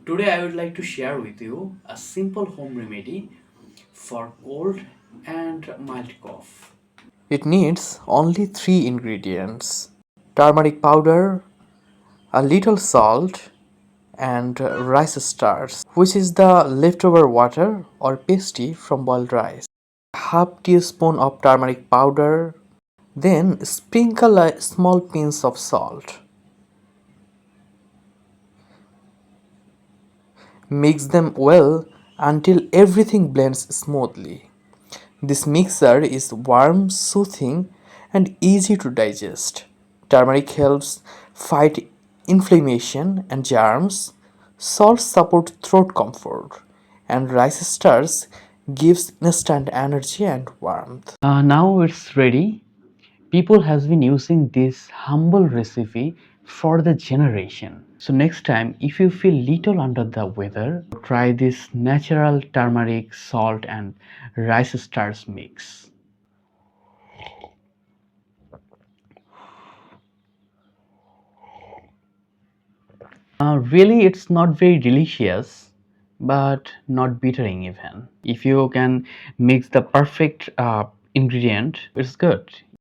Today, I would like to share with you a simple home remedy for cold and mild cough. It needs only three ingredients: turmeric powder, a little salt, and rice starch, which is the leftover water or pasty from boiled rice. Half teaspoon of turmeric powder, then sprinkle a small pinch of salt. Mix them well until everything blends smoothly. This mixture is warm, soothing, and easy to digest. Turmeric helps fight inflammation and germs. Salt supports throat comfort, and rice starch gives instant energy and warmth. Now it's ready. People has been using this humble recipe for the generation. So next time if you feel little under the weather, try this natural turmeric, salt and rice starch mix. Really, it's not very delicious, but not bittering even. If you can mix the perfect ingredient, it's good.